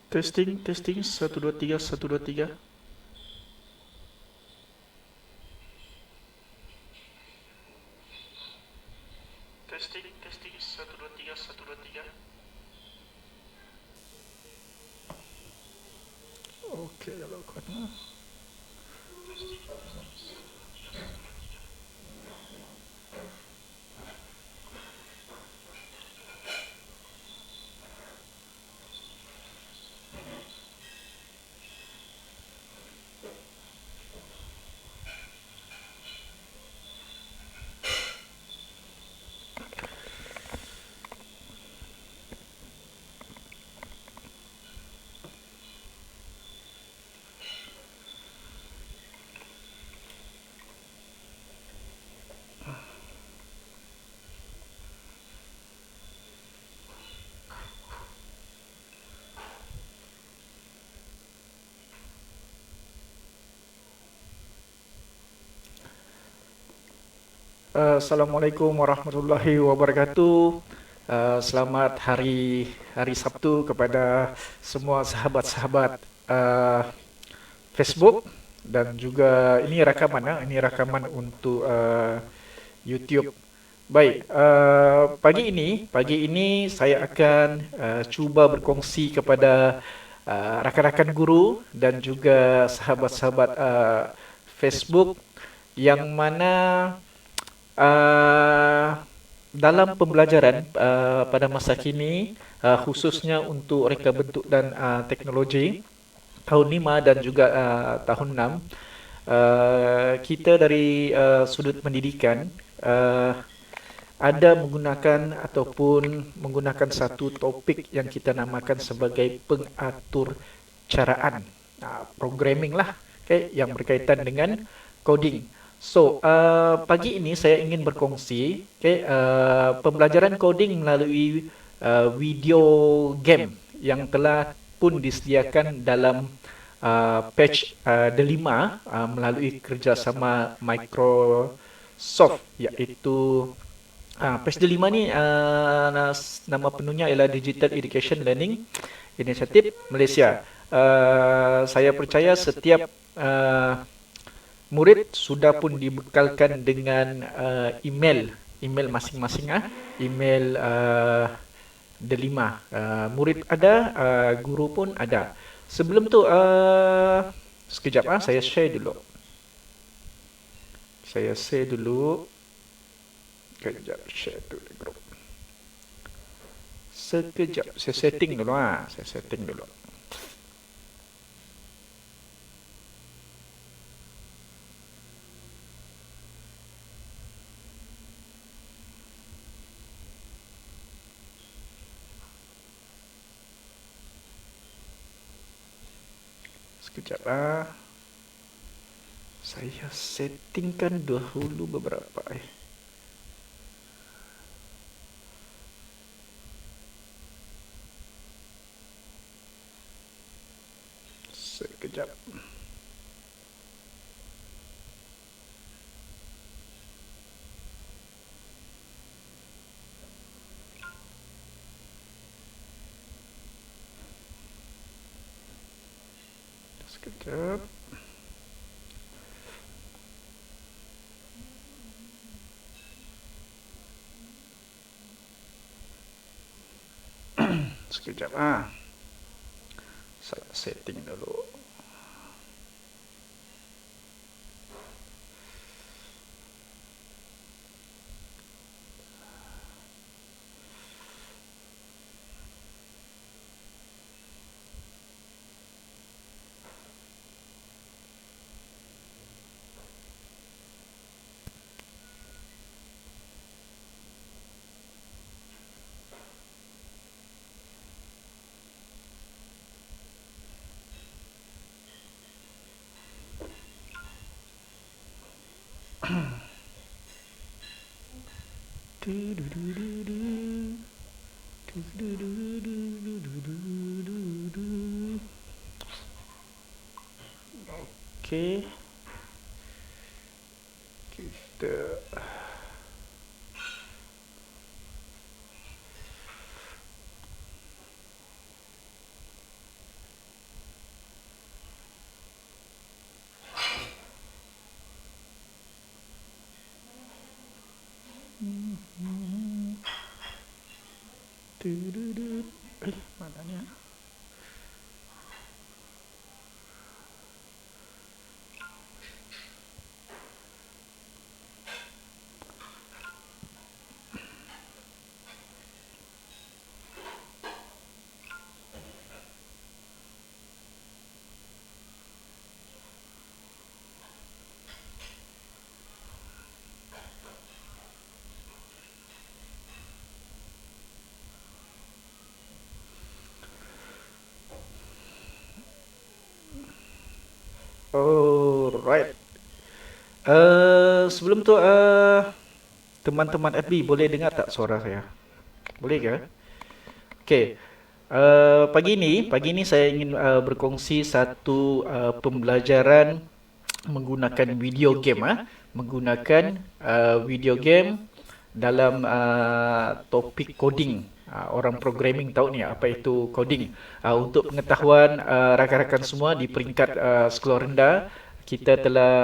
Testing, testing, satu dua tiga, satu dua tiga. Testing, testing, satu dua tiga, satu dua tiga. Okey, kalau kau nak. Assalamualaikum warahmatullahi wabarakatuh. Selamat hari Sabtu kepada semua sahabat-sahabat Facebook, dan juga ini rakaman ini rakaman untuk YouTube. Baik, pagi ini saya akan cuba berkongsi kepada rakan-rakan guru dan juga sahabat-sahabat Facebook, yang mana dalam pembelajaran pada masa kini, khususnya untuk reka bentuk dan teknologi tahun 5 dan juga tahun 6, kita dari sudut pendidikan ada menggunakan ataupun menggunakan satu topik yang kita namakan sebagai pengatur caraan, programming lah, okay, yang berkaitan dengan coding. So, pagi ini saya ingin berkongsi, okay, pembelajaran coding melalui video game yang telah pun disediakan dalam patch delima melalui kerjasama Microsoft, iaitu patch delima ni nama penuhnya ialah Digital Education Learning Initiative Malaysia. Saya percaya setiap murid sudah pun dibekalkan dengan email masing-masing, email delima. Murid ada, guru pun ada. Sebelum tu sekejap, saya share dulu. Sekejap, share tu di grup. Sekejap, saya setting dulu. Sekejap. Saya settingkan dahulu beberapa. Sekejap. Sekejap. Sekejap. Saya setting dulu. Okey. Kita Mana ni? Alright. Sebelum tu teman-teman FB boleh dengar tak suara saya? Boleh ke? Okey. Pagi ini saya ingin berkongsi satu pembelajaran menggunakan video game menggunakan video game dalam topik coding. Orang programming tahu ni apa itu coding. Untuk pengetahuan rakan-rakan semua di peringkat sekolah rendah, kita telah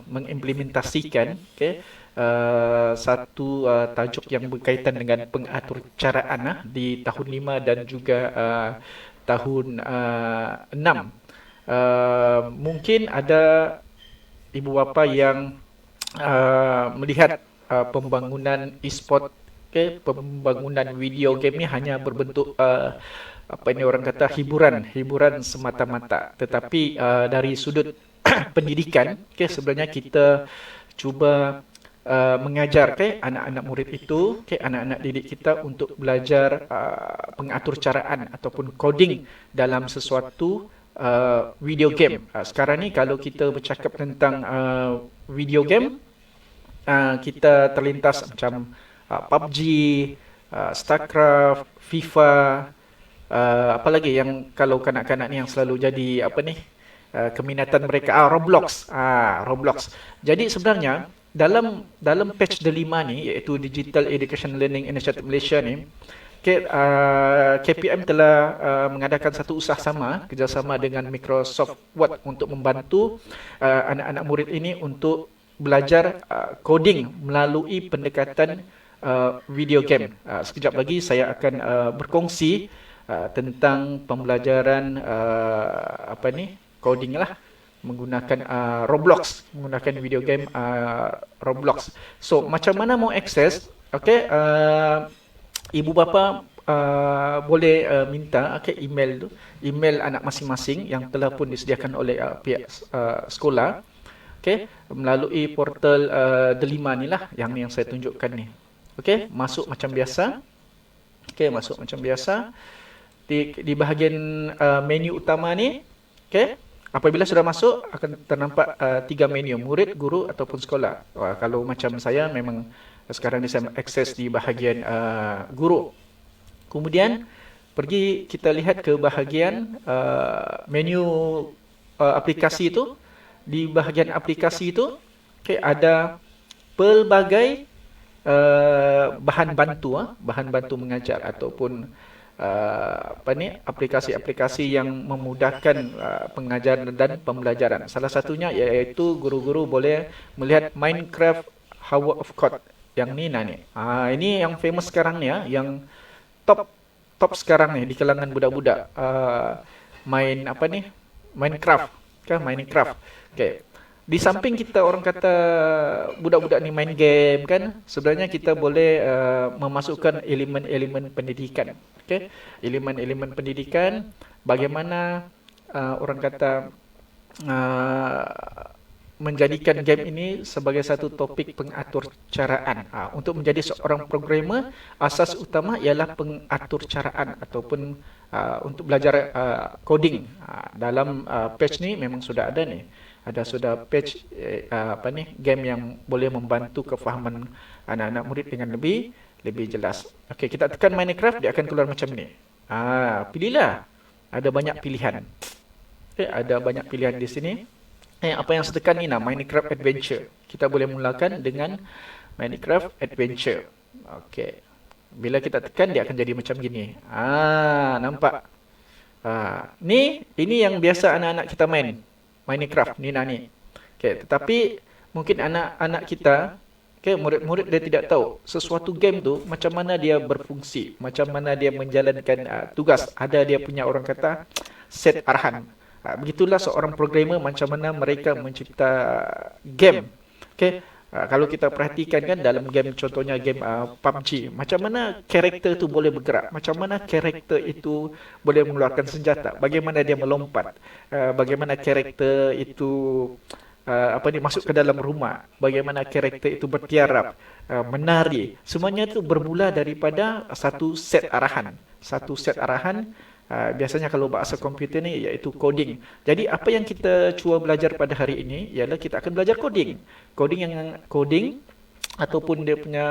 mengimplementasikan satu tajuk yang berkaitan dengan pengaturcaraan di tahun 5 dan juga tahun 6. Mungkin ada ibu bapa yang melihat pembangunan e-sport, pembangunan video game ni hanya berbentuk apa ini orang kata hiburan semata-mata. Tetapi dari sudut pendidikan, sebenarnya kita cuba mengajar anak-anak murid itu, anak-anak didik kita untuk belajar pengaturcaraan ataupun coding dalam sesuatu video game. Sekarang ni kalau kita bercakap tentang video game, kita terlintas macam PUBG, StarCraft, FIFA, apa lagi yang kalau kanak-kanak ni yang selalu jadi apa ni keminatan mereka, Roblox. Jadi sebenarnya dalam patch delima ni, iaitu Digital Education Learning Initiative Malaysia ni, KPM telah mengadakan satu usaha kerjasama dengan Microsoft Word untuk membantu anak-anak murid ini untuk belajar coding melalui pendekatan video game. Sekejap lagi saya akan berkongsi tentang pembelajaran coding lah menggunakan menggunakan video game Roblox. So macam mana mau akses? Ibu bapa boleh minta email anak masing-masing yang telah pun disediakan oleh pihak sekolah, melalui portal Delima ni lah, yang saya tunjukkan ni. Masuk macam biasa. Masuk macam biasa di bahagian menu utama ni. Apabila sudah masuk, akan ternampak 3 menu, murid, guru ataupun sekolah. Kalau macam saya, memang sekarang ni saya akses di bahagian guru. Kemudian kita lihat ke bahagian menu aplikasi itu. Di bahagian aplikasi itu ada pelbagai bahan bantu mengajar ataupun aplikasi-aplikasi yang memudahkan pengajaran dan pembelajaran. Salah satunya iaitu guru-guru boleh melihat Minecraft Hour of Code. Yang ni ini yang famous sekarang ni, yang top sekarang ni di kalangan budak-budak Minecraft. Di samping kita orang kata budak-budak ni main game sebenarnya kita boleh memasukkan elemen-elemen pendidikan. Elemen-elemen pendidikan, bagaimana orang kata menjadikan game ini sebagai satu topik pengaturcaraan. Untuk menjadi seorang programmer, asas utama ialah pengaturcaraan ataupun untuk belajar coding. Dalam patch ni memang sudah ada ni. Sudah patch game yang boleh membantu kefahaman anak-anak murid dengan lebih jelas. Kita tekan Minecraft, dia akan keluar macam ni. Pilihlah. Ada banyak pilihan. Ada banyak pilihan di sini. Apa yang saya tekan ni Minecraft Adventure. Kita boleh mulakan dengan Minecraft Adventure. Bila kita tekan, dia akan jadi macam gini. Nampak? Ini yang biasa anak-anak kita main. Minecraft ni. Tetapi mungkin anak-anak kita Okay, murid-murid dia tidak tahu sesuatu game tu macam mana dia berfungsi, macam mana dia menjalankan tugas. Ada dia punya orang kata set arahan. Begitulah seorang programmer macam mana mereka mencipta game. Okay, kalau kita perhatikan kan dalam game contohnya game PUBG, macam mana karakter tu boleh bergerak, macam mana karakter itu boleh mengeluarkan senjata, bagaimana dia melompat, bagaimana karakter itu masuk ke dalam rumah, bagaimana karakter itu bertiarap, menari, semuanya itu bermula daripada satu set arahan. Satu set arahan, biasanya kalau bahasa komputer ni iaitu coding. Jadi apa yang kita cuba belajar pada hari ini ialah kita akan belajar coding. Coding ataupun dia punya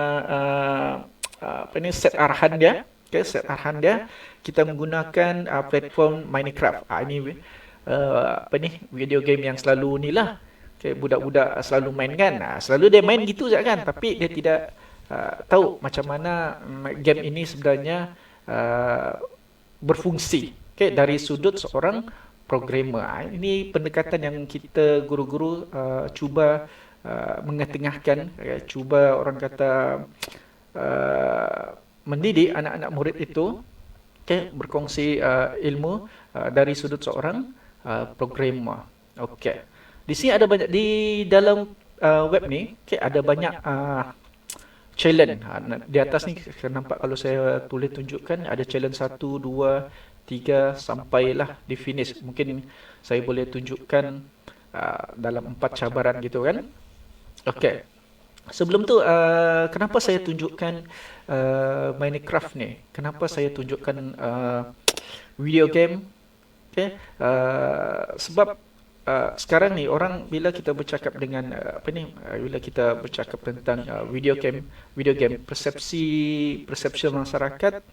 set arahan dia. Okay, set arahan dia kita menggunakan platform Minecraft. Video game yang selalu ni lah. Okay, budak-budak selalu main kan. Selalu dia main gitu saja kan, tapi dia tidak tahu macam mana game ini sebenarnya berfungsi. Okay, dari sudut seorang programmer. Ini pendekatan yang kita guru-guru cuba mengetengahkan, cuba orang kata mendidik anak-anak murid itu, okay, berkongsi ilmu dari sudut seorang programmer. Okay. Di sini ada banyak, di dalam web ni, okay, ada banyak challenge. Di atas ni nampak kalau saya tulis tunjukkan ada challenge 1, 2, 3 sampailah di finish. Mungkin saya boleh tunjukkan dalam 4 cabaran gitu kan. Okey. Sebelum tu kenapa saya tunjukkan Minecraft ni? Kenapa saya tunjukkan video game? Okey. Sebab sekarang ni orang bila kita bercakap dengan bila kita bercakap tentang video game, persepsi masyarakat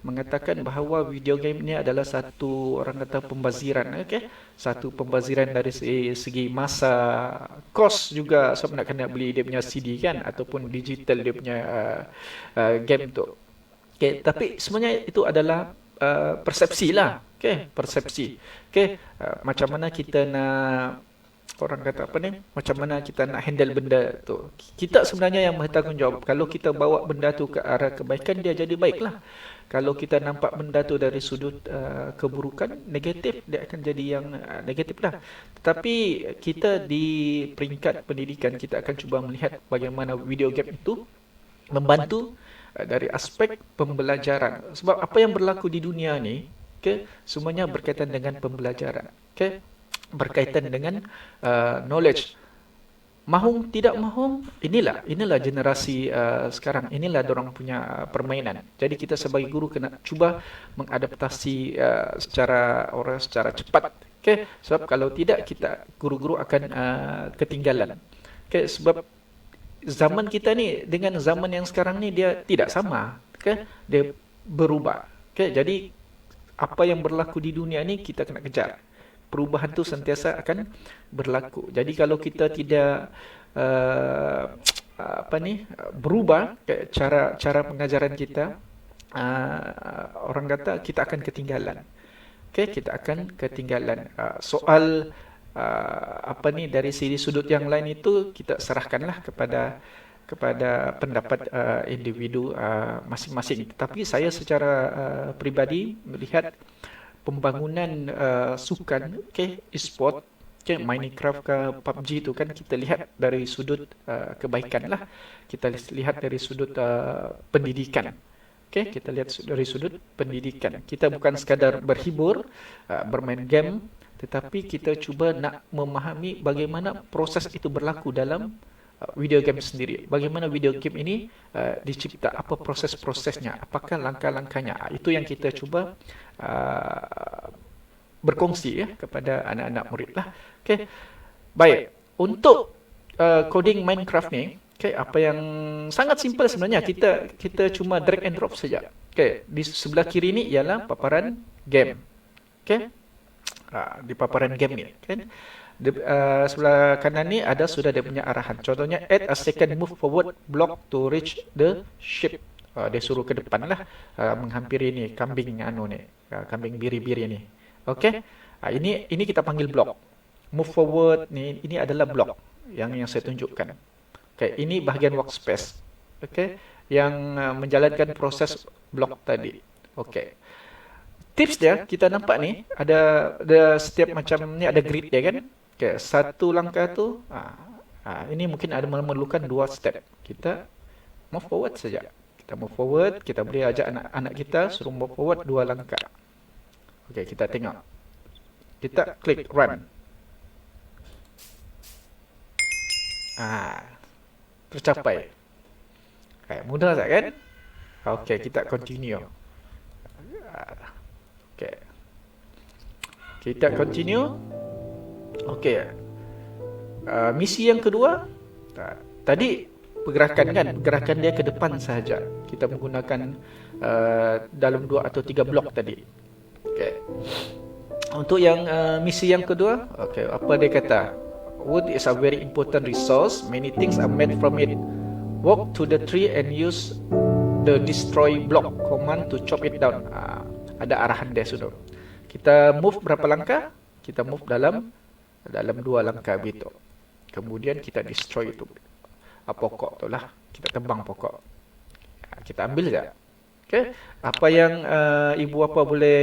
mengatakan bahawa video game ni adalah satu orang kata pembaziran, okey, satu pembaziran dari segi masa, kos juga sebab nak kena beli dia punya CD kan ataupun digital dia punya game tu. Okey, tapi sebenarnya itu adalah persepsi lah. Okey, persepsi. Okey, macam mana kita nak orang kata macam mana kita nak handle benda tu. Kita sebenarnya yang bertanggungjawab. Kalau kita bawa benda tu ke arah kebaikan, dia jadi baiklah. Kalau kita nampak benda tu dari sudut keburukan, negatif, dia akan jadi yang negatif lah. Tetapi kita di peringkat pendidikan, kita akan cuba melihat bagaimana video game itu membantu dari aspek pembelajaran. Sebab apa yang berlaku di dunia ni, okay, semuanya berkaitan dengan pembelajaran. Okay, berkaitan dengan knowledge. Mahu tidak mahu, inilah generasi sekarang, inilah dorang punya permainan. Jadi kita sebagai guru kena cuba mengadaptasi secara cepat. Okay, sebab kalau tidak kita guru-guru akan ketinggalan. Okay, sebab zaman kita ni dengan zaman yang sekarang ni dia tidak sama. Okay, dia berubah. Okay, jadi apa yang berlaku di dunia ni kita kena kejar. Perubahan tu sentiasa akan berlaku. Jadi kalau kita tidak berubah cara pengajaran kita, orang kata kita akan ketinggalan. Okay, kita akan ketinggalan. Soal dari segi sudut yang lain itu kita serahkanlah kepada pendapat individu masing-masing. Tetapi saya secara pribadi melihat pembangunan sukan, okay, e-sport, okay, Minecraft ke PUBG itu kan kita lihat dari sudut kebaikan lah. Kita lihat dari sudut pendidikan. Okay, kita lihat dari sudut pendidikan. Kita bukan sekadar berhibur, bermain game, tetapi kita cuba nak memahami bagaimana proses itu berlaku dalam video game sendiri. Bagaimana video game ini dicipta, apa proses-prosesnya, apakah langkah-langkahnya. Itu yang kita cuba berkongsi ya kepada anak-anak murid lah. Okay. Baik, untuk coding Minecraft ni, okay, apa yang sangat simple sebenarnya, kita cuma drag and drop saja. Okay, di sebelah kiri ni ialah paparan game. Okay, di paparan game ni, kan. Sebelah kanan ni ada sudah dia punya arahan. Contohnya add a second move forward block to reach the ship. Dia suruh ke depan lah, menghampiri ni kambing kambing biri-biri ni. Okey. Ini kita panggil block. Move forward ni, ini adalah block yang saya tunjukkan. Okay, ini bahagian workspace. Okay, yang menjalankan proses blok tadi. Okay. Tips dia, kita nampak ni, ada setiap macam ni ada grid dia kan. Okay, satu langkah tu, ini mungkin ada memerlukan 2 step. Kita move forward saja. Kita move forward, kita boleh ajak anak-anak kita suruh move forward 2 langkah. Okay, kita tengok. Kita klik run. Tercapai. Okay, mudah tak kan? Okay, kita continue. Okay. Kita continue. Okay. Misi yang kedua. Tadi pergerakan kan, pergerakan dia ke depan sahaja. Kita menggunakan dalam 2 atau 3 blok tadi. Okay. Untuk yang misi yang kedua, okay, apa dia kata? Wood is a very important resource. Many things are made from it. Walk to the tree and use the destroy block command to chop it down. Ada arahan dia sudah. Kita move berapa langkah? Kita move dalam 2 langkah begitu. Kemudian kita destroy itu. Pokok tu lah. Kita tebang pokok. Kita ambil saja. Okay. Apa yang ibu bapa boleh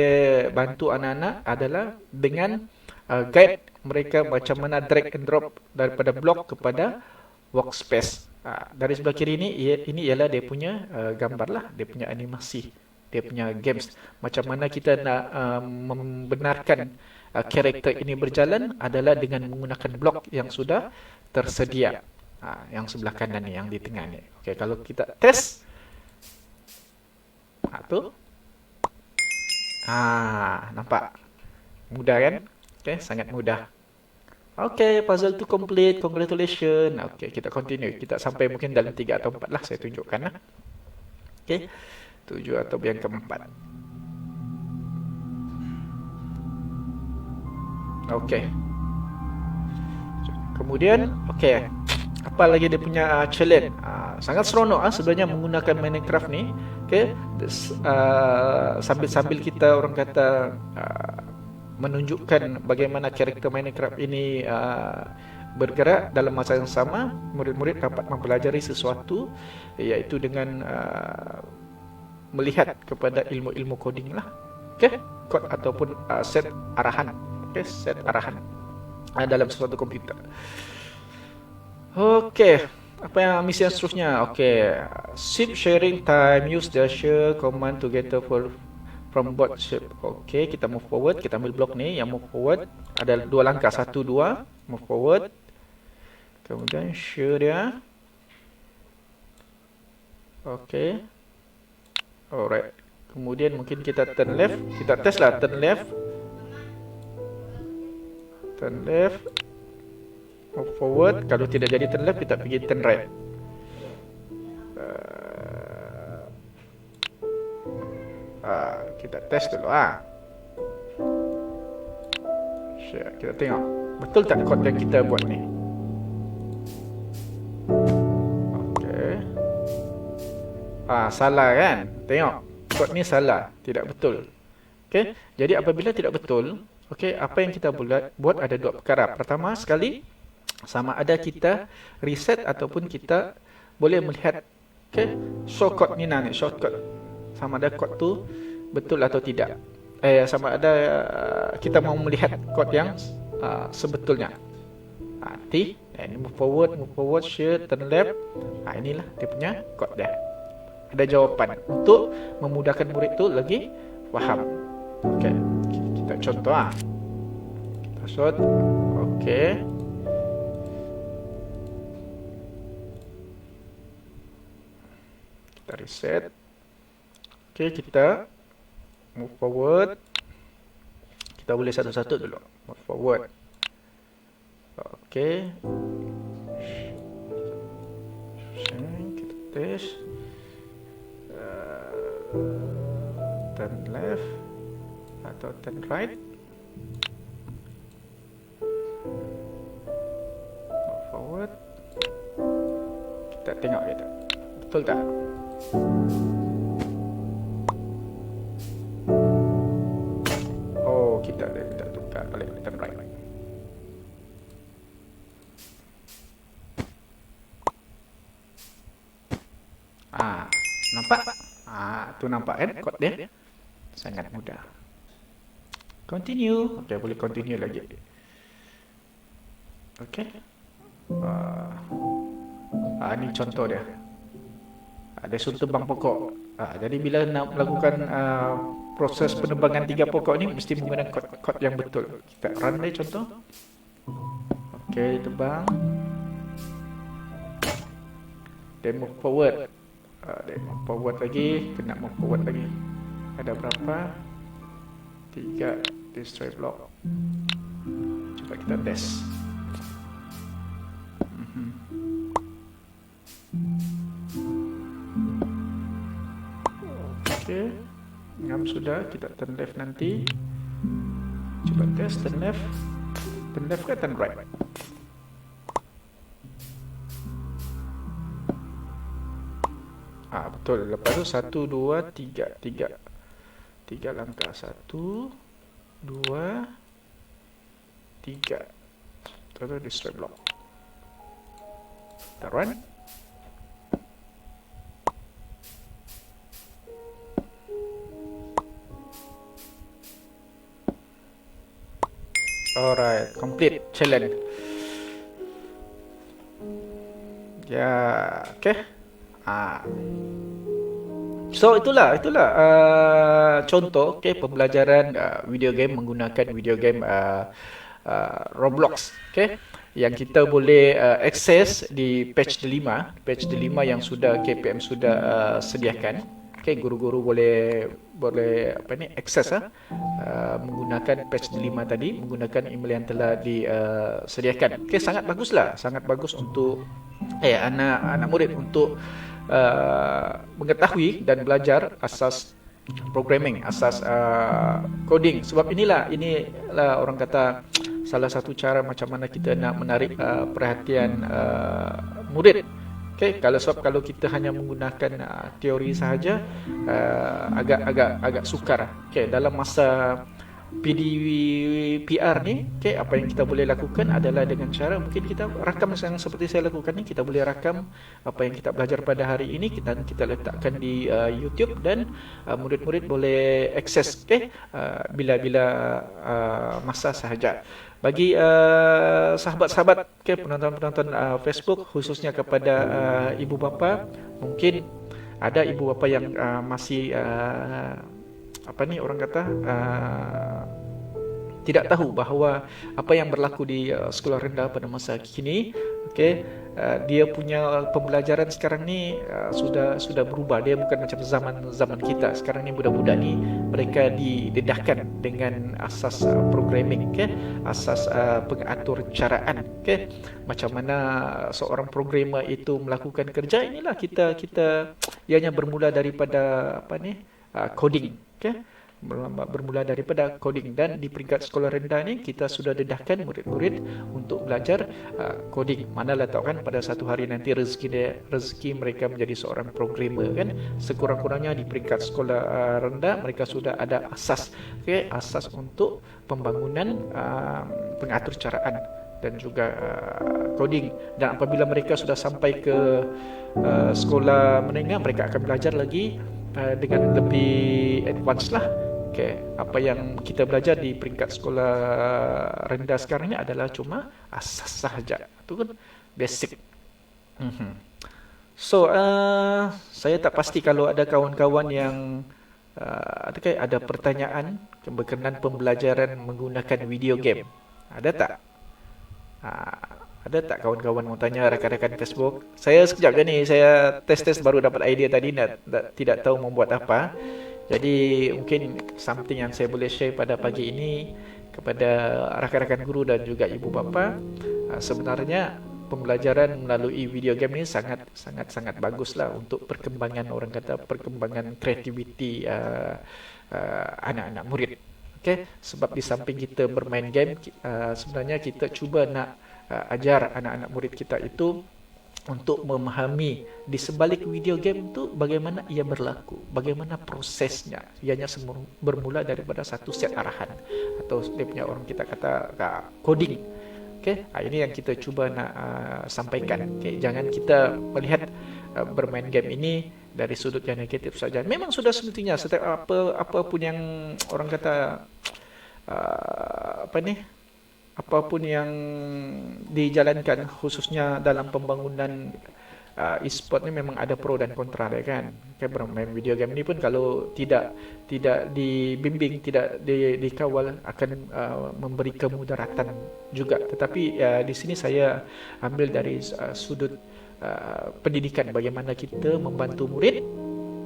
bantu anak-anak adalah dengan guide mereka macam mana drag and drop daripada blok kepada workspace. Dari sebelah kiri ini ialah dia punya gambar lah, dia punya animasi, dia punya games. Macam mana kita nak membenarkan karakter ini berjalan adalah dengan menggunakan blok yang sudah tersedia. Yang sebelah kanan ni, yang di tengah ni. Okay, kalau kita test, tu, nampak mudah kan? Okay, sangat mudah. Okay, puzzle tu complete. Congratulations. Okay, kita continue. Kita sampai mungkin dalam 3 atau 4 lah. Saya tunjukkan lah. Okay, 7 atau yang keempat. Okay. Kemudian, okay, apa lagi dia punya challenge? Sangat seronok sebenarnya menggunakan Minecraft ni. Okay, sambil-sambil kita orang kata menunjukkan bagaimana karakter Minecraft ini bergerak dalam masa yang sama, murid-murid dapat mempelajari sesuatu, iaitu dengan melihat kepada ilmu-ilmu coding lah. Okay, kod ataupun set arahan. Okay, set arahan dalam sesuatu komputer. Okay, apa yang misi yang seterusnya? Okay, ship sharing time, use the share command to gather from both ship. Okay, kita move forward. Kita ambil blok ni yang move forward. Ada 2 langkah, 1, 2. Move forward. Kemudian share dia. Okay. Alright. Kemudian mungkin kita turn left. Kita test lah turn left. Turn left. Move forward. Kalau tidak jadi turn left, kita pergi turn right. Kita test dulu. Kita tengok betul tak kod yang kita buat ni. Okay. Salah kan? Tengok, kod ni salah, tidak betul. Okay, jadi apabila tidak betul, okay, apa yang kita buat ada 2 perkara. Pertama sekali, sama ada kita reset ataupun kita boleh melihat, okay, shortcut ni nanti, shortcut sama ada kod tu betul atau tidak. Sama ada kita mau melihat kod yang sebetulnya. Ini move forward, share, turn left. Inilah dia punya kod dia. Ada jawapan untuk memudahkan murid tu lagi faham. Okey, kita contoh Kita short. Okey. Kita reset. Okey, kita move forward. Kita boleh satu-satu dulu. Move forward. Okey. Kita test. Turn left atau turn right. Move forward. Kita tengok kita. Betul tak? Kita tukar balik turn right. Nampak? Tu nampak kan kod dia? Sangat mudah. Continue. Okey, boleh continue lagi. Okey. Ini contoh dia. Ada suntuk tebang pokok. Jadi bila nak melakukan proses penebangan 3 pokok ni mesti menggunakan kod yang betul. Kita run dia contoh. Okey, tebang. Then move forward. Then move forward lagi. Kena move forward lagi. Ada berapa? 3 destroy block. Cuba kita test. Okey. Ngam sudah, kita turn left nanti. Cuba test turn left. Turn left ke turn right? Betul. Lepas tu 1, 2, 3. 3 langkah. 1, 2, 3. Terus destroy block. Kita run. Alright, complete challenge. Ya, okay. So itulah contoh pembelajaran video game menggunakan video game Roblox, yang kita boleh akses di patch 5 yang sudah KPM sudah sediakan. Guru-guru boleh akses menggunakan patch 5 tadi, menggunakan email yang telah disediakan. Sangat baguslah, sangat bagus untuk anak murid untuk mengetahui dan belajar asas programming, asas coding. Sebab inilah orang kata salah satu cara macam mana kita nak menarik perhatian murid. Kalau kita hanya menggunakan teori sahaja, agak sukar. Dalam masa PDPR ni, apa yang kita boleh lakukan adalah dengan cara mungkin kita rakam yang seperti saya lakukan ni. Kita boleh rakam apa yang kita belajar pada hari ini, kita letakkan di YouTube, dan murid-murid boleh akses bila-bila masa sahaja. Bagi sahabat-sahabat penonton-penonton Facebook, khususnya kepada ibu bapa, mungkin ada ibu bapa yang masih orang kata tidak tahu bahawa apa yang berlaku di sekolah rendah pada masa kini. Dia punya pembelajaran sekarang ni sudah berubah. Dia bukan macam zaman kita. Sekarang ni budak-budak ni mereka didedahkan dengan asas programming, asas pengatur caraan, macam mana seorang programmer itu melakukan kerja. Inilah kita ianya bermula daripada coding, bermula daripada coding. Dan di peringkat sekolah rendah ni kita sudah dedahkan murid-murid untuk belajar coding. Manalah tahu kan pada satu hari nanti rezeki mereka menjadi seorang programmer, sekurang-kurangnya di peringkat sekolah rendah mereka sudah ada asas, asas untuk pembangunan pengatur caraan dan juga coding. Dan apabila mereka sudah sampai ke sekolah menengah, mereka akan belajar lagi dengan lebih advance lah. Apa yang kita belajar di peringkat sekolah rendah sekarang ni adalah cuma asas sahaja. Itu kan basic. So saya tak pasti kalau ada kawan-kawan yang ada pertanyaan berkenaan pembelajaran menggunakan video game. Ada tak? Ada tak kawan-kawan mau tanya rakan-rakan Facebook? Saya sekejap je ni, saya test baru dapat idea tadi, tidak tahu membuat apa. Jadi mungkin something yang saya boleh share pada pagi ini kepada rakan-rakan guru dan juga ibu bapa. Sebenarnya pembelajaran melalui video game ini sangat baguslah untuk perkembangan, orang kata perkembangan kreativiti anak-anak murid. Sebab di samping kita bermain game, sebenarnya kita cuba nak ajar anak-anak murid kita itu untuk memahami di sebalik video game itu bagaimana ia berlaku, bagaimana prosesnya. Ianya bermula daripada satu set arahan atau dia punya, orang kita kata coding. Ini yang kita cuba nak sampaikan. Jangan kita melihat bermain game ini dari sudut yang negatif saja. Memang sudah semestinya setiap apa pun yang orang kata apa ni, apapun yang dijalankan khususnya dalam pembangunan e-sport ni memang ada pro dan kontra dia kan. Bermain video game ni pun kalau tidak dibimbing, tidak dikawal akan memberi kemudaratan juga. Tetapi di sini saya ambil dari sudut pendidikan, bagaimana kita membantu murid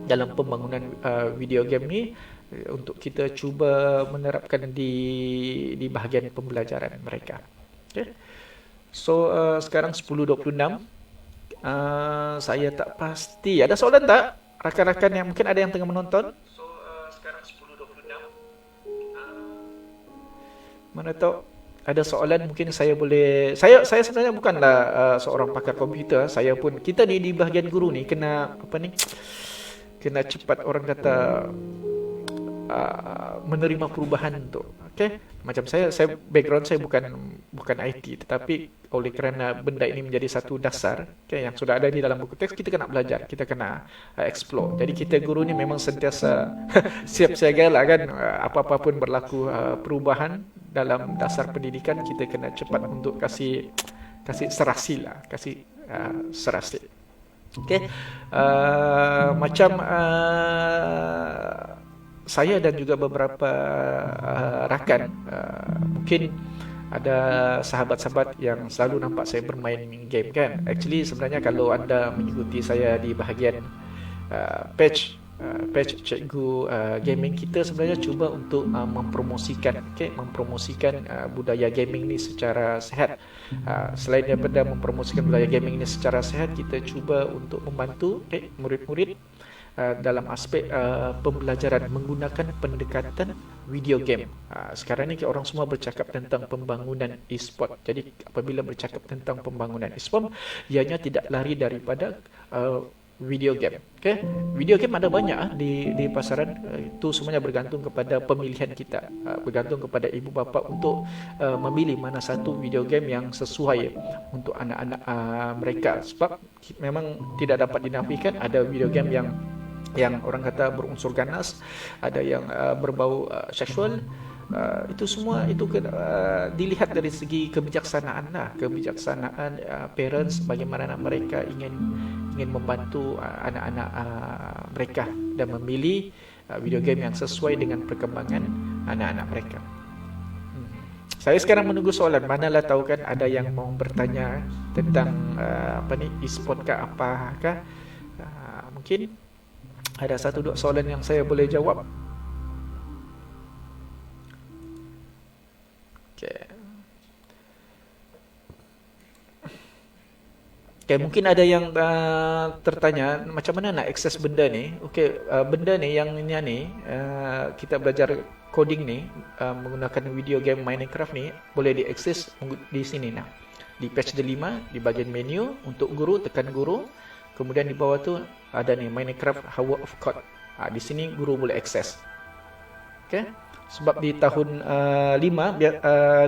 dalam pembangunan video game ni untuk kita cuba menerapkan di bahagian pembelajaran mereka. Okay. So sekarang 10.26. Saya tak pasti. Ada soalan tak? Rakan-rakan yang mungkin ada yang tengah menonton? So sekarang 10.26. Mana tahu ada soalan, mungkin saya boleh. Saya sebenarnya bukanlah seorang pakar komputer. Saya pun, kita di bahagian guru ni kena apa ni? Kena cepat orang kata menerima perubahan tu. Okay? Macam saya background saya bukan IT, tetapi oleh kerana benda ini menjadi satu dasar, okay, yang sudah ada di dalam buku teks, kita kena belajar, kita kena explore. Jadi kita guru ni memang sentiasa siap siaga lah kan, apa-apa pun berlaku perubahan dalam dasar pendidikan, kita kena cepat untuk kasih serasi lah, kasih serasi. Okay. Macam saya dan juga beberapa rakan, mungkin ada sahabat-sahabat yang selalu nampak saya bermain game kan. Actually sebenarnya kalau anda mengikuti saya di bahagian page cikgu gaming, kita sebenarnya cuba untuk mempromosikan budaya gaming ni secara sehat. Selain daripada mempromosikan budaya gaming ni secara sehat, kita cuba untuk membantu murid-murid dalam aspek pembelajaran menggunakan pendekatan video game. Sekarang ni orang semua bercakap tentang pembangunan e-sport. Jadi apabila bercakap tentang pembangunan e-sport, ianya tidak lari daripada video game. Okay? Video game ada banyak di pasaran. Itu semuanya bergantung kepada pemilihan kita, bergantung kepada ibu bapa untuk memilih mana satu video game yang sesuai untuk anak-anak mereka. Sebab memang tidak dapat dinafikan ada video game yang orang kata berunsur ganas, ada yang berbau seksual. Itu semua itu dilihat dari segi kebijaksanaan lah, kebijaksanaan parents, bagaimana mereka ingin membantu anak-anak mereka dan memilih video game yang sesuai dengan perkembangan anak-anak mereka. Saya sekarang menunggu soalan. Manalah tahu kan ada yang mau bertanya tentang e-sport ke apakah. Mungkin ada satu dua soalan yang saya boleh jawab. Okay, mungkin ada yang tertanya macam mana nak akses benda ni. Okay, benda ni yang ni kita belajar coding ni menggunakan video game Minecraft ni boleh diakses di sini nah. Di page 5 di bahagian menu untuk guru, tekan guru. Kemudian di bawah tu ada ni Minecraft Hour of Code. Di sini guru boleh akses. Okay? Sebab di tahun 5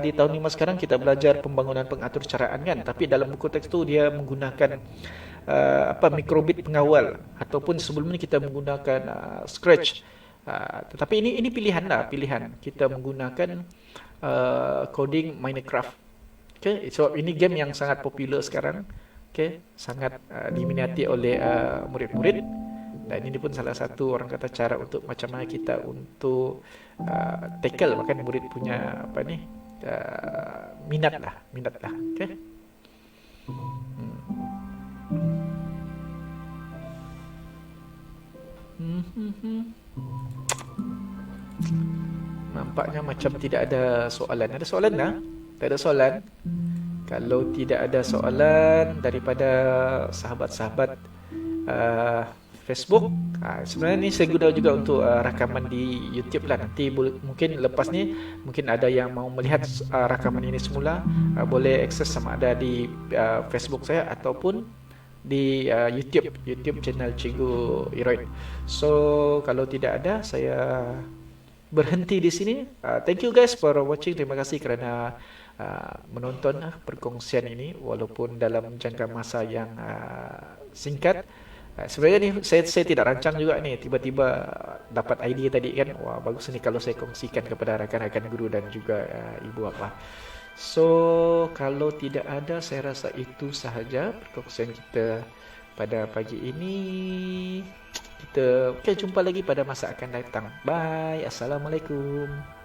di tahun 5 sekarang kita belajar pembangunan pengatur caraan kan, tapi dalam buku teks tu dia menggunakan mikrobit pengawal, ataupun sebelum ni kita menggunakan Scratch. Tetapi ini pilihan kita menggunakan coding Minecraft. Okay? So ini game yang sangat popular sekarang. Okay? Sangat diminati oleh murid-murid. Dan ini pun salah satu orang kata cara untuk macam mana kita untuk tackle makan murid punya minat lah. Okay? Nampaknya macam tidak ada soalan. Ada soalan tak? Tak ada soalan. Kalau tidak ada soalan daripada sahabat-sahabat Facebook, sebenarnya ni saya guna juga untuk rakaman di YouTube lah. Nanti mungkin lepas ni mungkin ada yang mau melihat rakaman ini semula, boleh akses sama ada di Facebook saya ataupun di YouTube channel Cikgu Iroid. So kalau tidak ada, saya berhenti di sini. Thank you guys for watching. Terima kasih kerana menonton perkongsian ini walaupun dalam jangka masa yang singkat. Sebenarnya ni saya tidak rancang juga nih, tiba-tiba dapat idea tadi kan, wah bagus nih kalau saya kongsikan kepada rakan-rakan guru dan juga ibu bapa. So kalau tidak ada, saya rasa itu sahaja perkongsian kita pada pagi ini. Kita jumpa lagi pada masa akan datang. Bye. Assalamualaikum.